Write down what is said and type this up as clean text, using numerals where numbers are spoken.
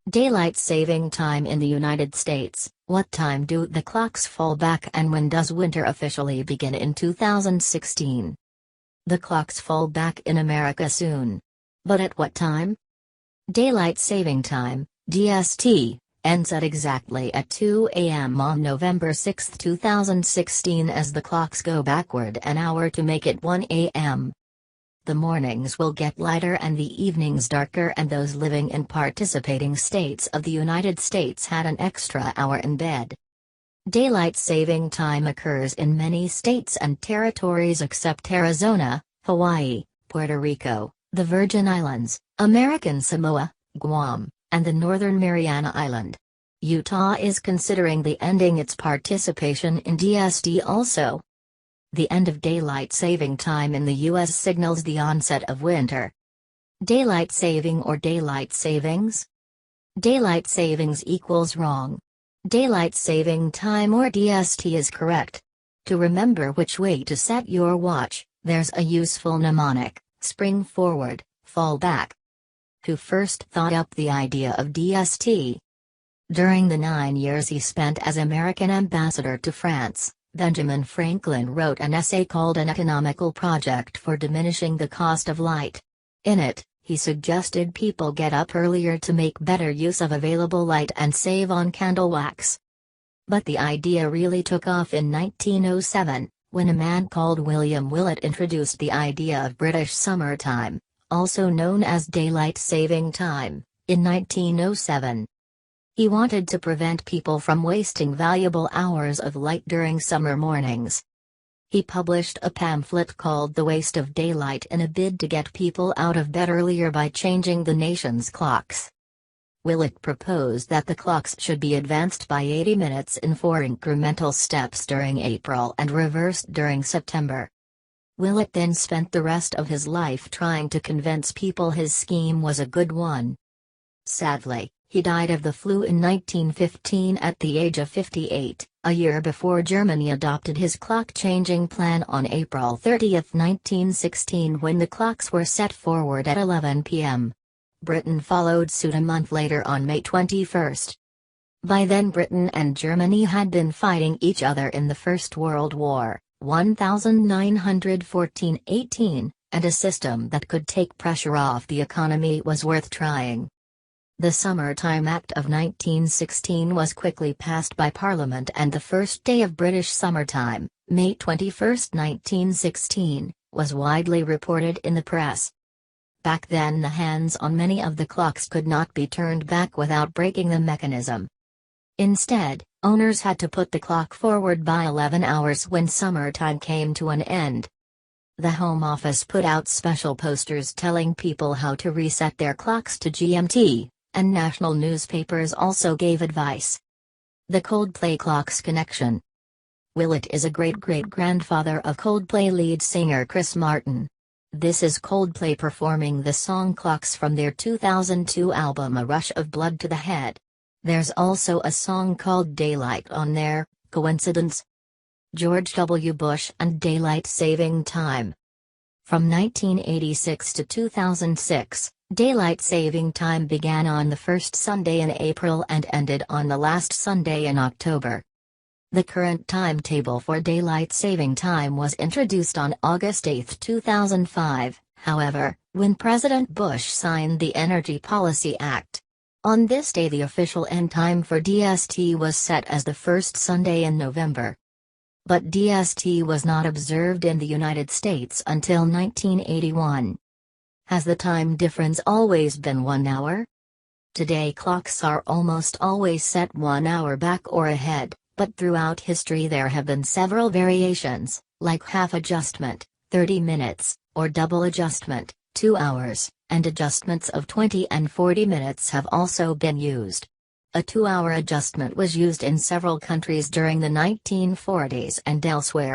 Daylight saving time in the United States. What time do the clocks fall back and when does winter officially begin in 2016? The clocks fall back in America soon. But at what time? Daylight saving time, DST, ends at exactly at 2 a.m. on November 6, 2016 as the clocks go backward an hour to make it 1 a.m. The mornings will get lighter and the evenings darker, and those living in participating states of the United States had an extra hour in bed. Daylight saving time occurs in many states and territories except Arizona, Hawaii, Puerto Rico, the Virgin Islands, American Samoa, Guam, and the Northern Mariana Island. Utah is considering ending its participation in DST also. The end of daylight saving time in the U.S. signals the onset of winter. Daylight saving or daylight savings? Daylight savings equals wrong. Daylight saving time or DST is correct. To remember which way to set your watch, there's a useful mnemonic: spring forward, fall back. Who first thought up the idea of DST? During the 9 years he spent as American ambassador to France, Benjamin Franklin wrote an essay called An Economical Project for Diminishing the Cost of Light. In it, he suggested people get up earlier to make better use of available light and save on candle wax. But the idea really took off in 1907, when a man called William Willett introduced the idea of British summertime, also known as daylight saving time, in 1907. He wanted to prevent people from wasting valuable hours of light during summer mornings. He published a pamphlet called The Waste of Daylight in a bid to get people out of bed earlier by changing the nation's clocks. Willett proposed that the clocks should be advanced by 80 minutes in 4 incremental steps during April and reversed during September. Willett then spent the rest of his life trying to convince people his scheme was a good one. Sadly, he died of the flu in 1915 at the age of 58, a year before Germany adopted his clock-changing plan on April 30, 1916, when the clocks were set forward at 11 p.m. Britain followed suit a month later on May 21. By then Britain and Germany had been fighting each other in the First World War, 1914-18, and a system that could take pressure off the economy was worth trying. The Summertime Act of 1916 was quickly passed by Parliament, and the first day of British summertime, May 21, 1916, was widely reported in the press. Back then the hands on many of the clocks could not be turned back without breaking the mechanism. Instead, owners had to put the clock forward by 11 hours when summertime came to an end. The Home Office put out special posters telling people how to reset their clocks to GMT. And national newspapers also gave advice. The Coldplay Clocks Connection. Willett is a great-great-grandfather of Coldplay lead singer Chris Martin. This is Coldplay performing the song Clocks from their 2002 album A Rush of Blood to the Head. There's also a song called Daylight on there. Coincidence? George W. Bush and Daylight Saving Time. From 1986 to 2006, Daylight saving time began on the first Sunday in April and ended on the last Sunday in October. The current timetable for daylight saving time was introduced on August 8, 2005, however, when President Bush signed the Energy Policy Act. On this day the official end time for DST was set as the first Sunday in November. But DST was not observed in the United States until 1981. Has the time difference always been 1 hour? Today clocks are almost always set 1 hour back or ahead, but throughout history there have been several variations, like half adjustment, 30 minutes, or double adjustment, 2 hours, and adjustments of 20 and 40 minutes have also been used. A 2-hour adjustment was used in several countries during the 1940s and elsewhere.